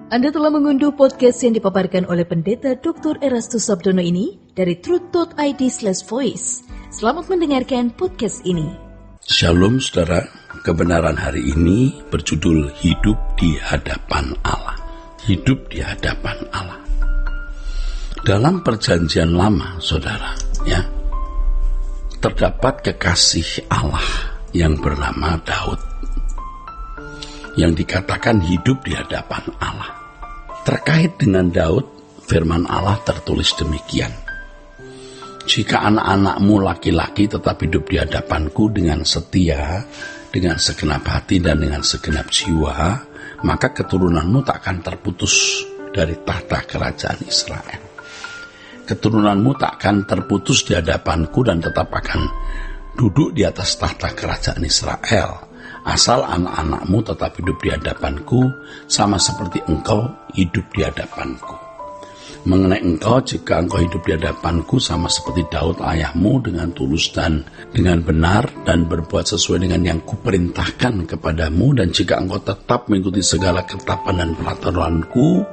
Anda telah mengunduh podcast yang dipaparkan oleh Pendeta Dr. Erastus Sabdono ini dari truth.id/voice. Selamat mendengarkan podcast ini. Shalom saudara, kebenaran hari ini berjudul Hidup di Hadapan Allah. Hidup di hadapan Allah. Dalam perjanjian lama saudara, terdapat kekasih Allah yang bernama Daud, yang dikatakan hidup di hadapan Allah. Terkait dengan Daud, firman Allah tertulis demikian. Jika anak-anakmu laki-laki tetap hidup di hadapanku dengan setia, dengan segenap hati dan dengan segenap jiwa, maka keturunanmu tak akan terputus dari tahta kerajaan Israel. Keturunanmu tak akan terputus di hadapanku dan tetap akan duduk di atas tahta kerajaan Israel. Asal anak-anakmu tetap hidup di hadapanku, sama seperti engkau hidup di hadapanku. Mengenai engkau, jika engkau hidup di hadapanku, sama seperti Daud ayahmu, dengan tulus dan dengan benar, dan berbuat sesuai dengan yang kuperintahkan kepadamu, dan jika engkau tetap mengikuti segala ketetapan dan peraturanku,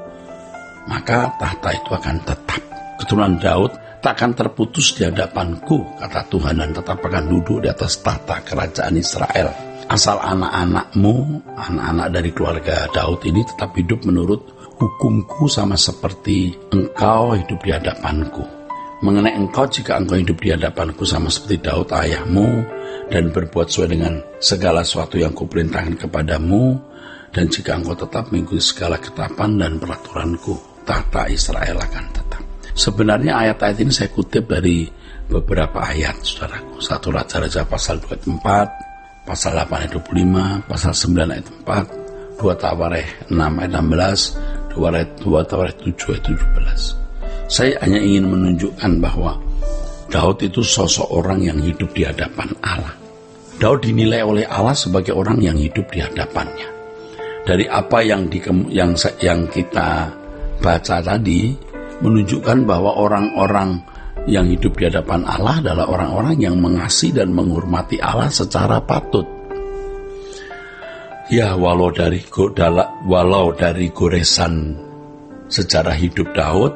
maka tahta itu akan tetap. Keturunan Daud tak akan terputus di hadapanku, kata Tuhan, dan tetap akan duduk di atas tahta kerajaan Israel. Asal anak-anakmu, anak-anak dari keluarga Daud ini tetap hidup menurut hukumku sama seperti engkau hidup di hadapanku. Mengenai engkau, jika engkau hidup di hadapanku sama seperti Daud ayahmu dan berbuat sesuai dengan segala sesuatu yang kuperintahkan kepadamu, dan jika engkau tetap mengikuti segala ketetapan dan peraturanku, tahta Israel akan tetap. Sebenarnya ayat-ayat ini saya kutip dari beberapa ayat, saudaraku. 1 Raja-Raja pasal 24, pasal 8 ayat 25, pasal 9 ayat 4, 2 Tawarikh 6 ayat 16, 2 Tawarikh 7 ayat 17. Saya hanya ingin menunjukkan bahwa Daud itu sosok orang yang hidup di hadapan Allah. Daud dinilai oleh Allah sebagai orang yang hidup di hadapannya. Dari apa yang kita baca tadi, menunjukkan bahwa orang-orang yang hidup di hadapan Allah adalah orang-orang yang mengasihi dan menghormati Allah secara patut. Ya, walau dari goresan sejarah hidup Daud,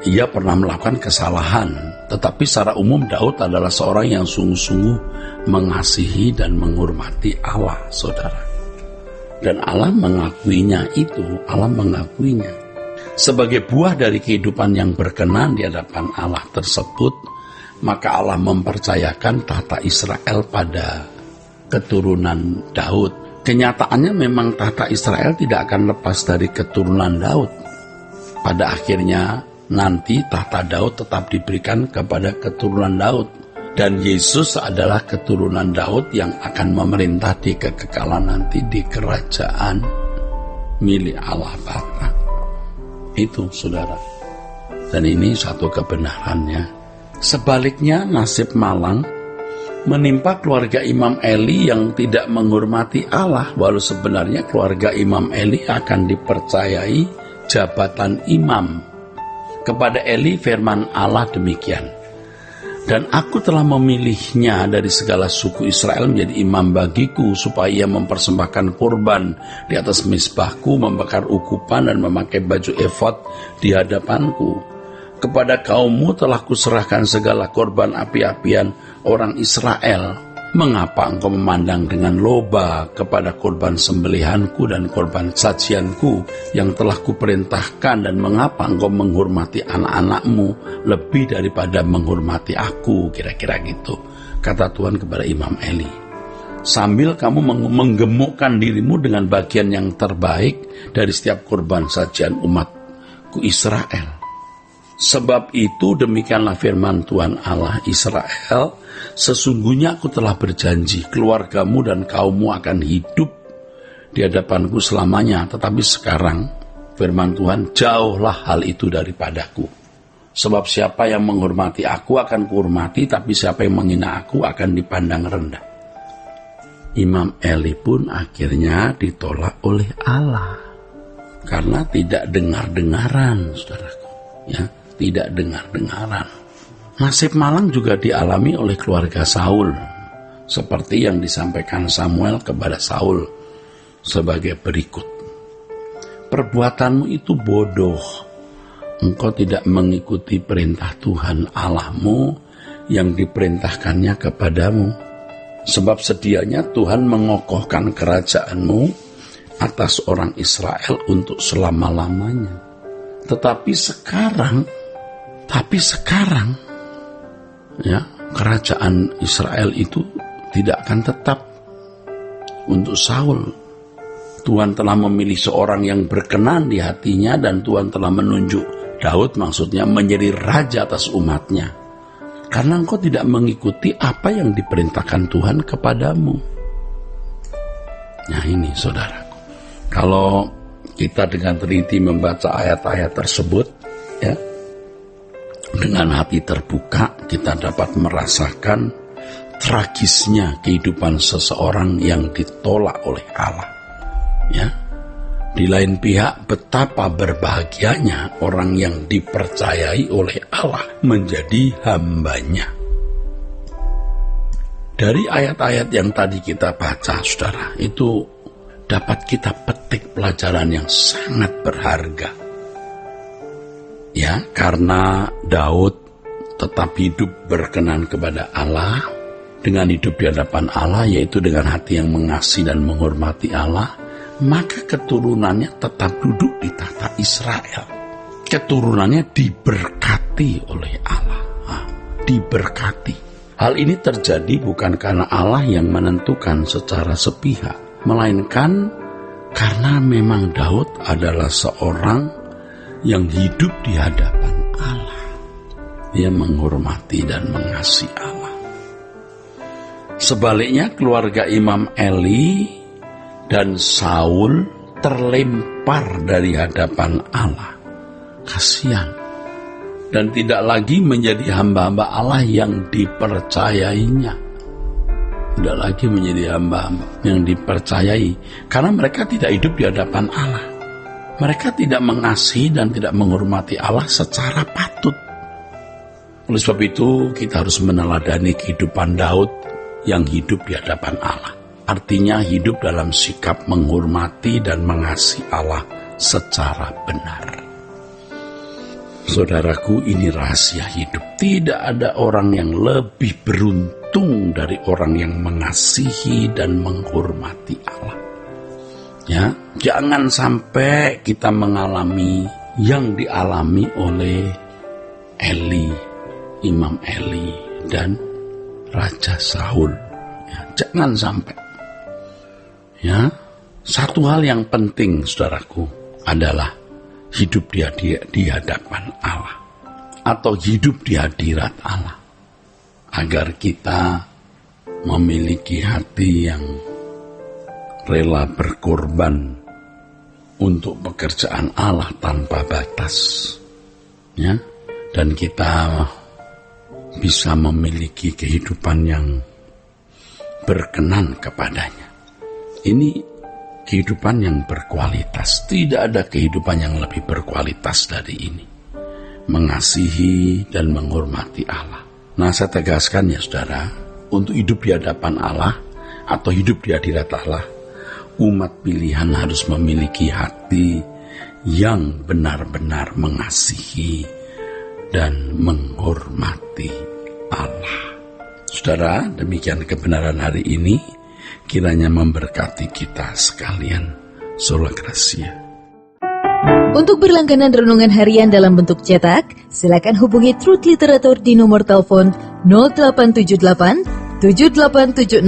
ia pernah melakukan kesalahan, tetapi secara umum Daud adalah seorang yang sungguh-sungguh mengasihi dan menghormati Allah, saudara. Dan Allah mengakuinya itu, Allah mengakuinya. Sebagai buah dari kehidupan yang berkenan di hadapan Allah tersebut, maka Allah mempercayakan tahta Israel pada keturunan Daud. Kenyataannya memang tahta Israel tidak akan lepas dari keturunan Daud. Pada akhirnya nanti tahta Daud tetap diberikan kepada keturunan Daud. Dan Yesus adalah keturunan Daud yang akan memerintah di kekekalan nanti di kerajaan milik Allah Bapa. Itu saudara, dan ini satu kebenarannya. Sebaliknya nasib malang menimpa keluarga Imam Eli yang tidak menghormati Allah, walau sebenarnya keluarga Imam Eli akan dipercayai jabatan imam. Kepada Eli firman Allah demikian, dan aku telah memilihnya dari segala suku Israel menjadi imam bagiku, supaya ia mempersembahkan kurban di atas mezbahku, membakar ukupan dan memakai baju efod di hadapanku. Kepada kaummu telah kuserahkan segala korban api-apian orang Israel. Mengapa engkau memandang dengan loba kepada korban sembelihanku dan korban sajianku yang telah kuperintahkan, dan mengapa engkau menghormati anak-anakmu lebih daripada menghormati aku? Kira-kira gitu kata Tuhan kepada Imam Eli. Sambil kamu menggemukkan dirimu dengan bagian yang terbaik dari setiap korban sajian umatku Israel. Sebab itu demikianlah firman Tuhan Allah Israel, sesungguhnya aku telah berjanji keluargamu dan kaummu akan hidup di hadapanku selamanya. Tetapi sekarang firman Tuhan, jauhlah hal itu daripadaku. Sebab siapa yang menghormati aku akan kuhormati, tapi siapa yang menghina aku akan dipandang rendah. Imam Eli pun akhirnya ditolak oleh Allah karena tidak dengar-dengaran, saudaraku, tidak dengar-dengaran. Nasib malang juga dialami oleh keluarga Saul, seperti yang disampaikan Samuel kepada Saul sebagai berikut. perbuatanmu itu bodoh. Engkau tidak mengikuti perintah Tuhan Allahmu yang diperintahkannya kepadamu. Sebab sedianya Tuhan mengokohkan kerajaanmu atas orang Israel untuk selama-lamanya. Tetapi sekarang, ya, kerajaan Israel itu tidak akan tetap untuk Saul. Tuhan telah memilih seorang yang berkenan di hatinya, dan Tuhan telah menunjuk Daud, maksudnya menjadi raja atas umatnya. Karena engkau tidak mengikuti apa yang diperintahkan Tuhan kepadamu. Nah ini saudaraku, kalau kita dengan teliti membaca ayat-ayat tersebut, ya, dengan hati terbuka, kita dapat merasakan tragisnya kehidupan seseorang yang ditolak oleh Allah. Ya, di lain pihak, betapa berbahagianya orang yang dipercayai oleh Allah menjadi hambanya. Dari ayat-ayat yang tadi kita baca, saudara, itu dapat kita petik pelajaran yang sangat berharga. Ya, karena Daud tetap hidup berkenan kepada Allah, dengan hidup di hadapan Allah, yaitu dengan hati yang mengasihi dan menghormati Allah, maka keturunannya tetap duduk di tahta Israel. Keturunannya diberkati oleh Allah. Diberkati. Hal ini terjadi bukan karena Allah yang menentukan secara sepihak, melainkan karena memang Daud adalah seorang yang hidup di hadapan Allah. Dia menghormati dan mengasihi Allah. Sebaliknya, keluarga Imam Eli dan Saul terlempar dari hadapan Allah. Kasihan. Dan tidak lagi menjadi hamba-hamba Allah yang dipercayainya. Tidak lagi menjadi hamba-hamba yang dipercayai. Karena mereka tidak hidup di hadapan Allah. Mereka tidak mengasihi dan tidak menghormati Allah secara patut. Oleh sebab itu, kita harus meneladani kehidupan Daud yang hidup di hadapan Allah. Artinya hidup dalam sikap menghormati dan mengasihi Allah secara benar. Saudaraku, ini rahasia hidup. Tidak ada orang yang lebih beruntung dari orang yang mengasihi dan menghormati Allah. Ya, jangan sampai kita mengalami yang dialami oleh Eli, Imam Eli, dan Raja Saul. Ya, jangan sampai. Ya, satu hal yang penting, saudaraku, adalah hidup di hadapan Allah atau hidup di hadirat Allah, agar kita memiliki hati yang rela berkorban untuk pekerjaan Allah tanpa batas, ya, dan kita bisa memiliki kehidupan yang berkenan kepadanya. Ini kehidupan yang berkualitas. Tidak ada kehidupan yang lebih berkualitas dari ini. Mengasihi dan menghormati Allah. Nah, saya tegaskan ya saudara, untuk hidup di hadapan Allah atau hidup di hadirat Allah, umat pilihan harus memiliki hati yang benar-benar mengasihi dan menghormati Allah. Saudara, demikian kebenaran hari ini. Kiranya memberkati kita sekalian. Sola Gracia. Untuk berlangganan renungan harian dalam bentuk cetak, silakan hubungi Truth Literatur di nomor telepon 0878 7870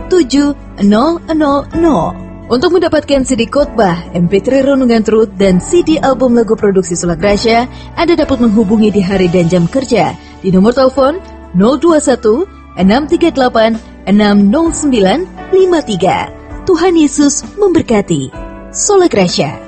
7000. Untuk mendapatkan CD khotbah, MP3 renungan Truth, dan CD album lagu produksi Sola Gracia, Anda dapat menghubungi di hari dan jam kerja di nomor telepon 021 638 60953. Tuhan Yesus memberkati. Sola Gracia.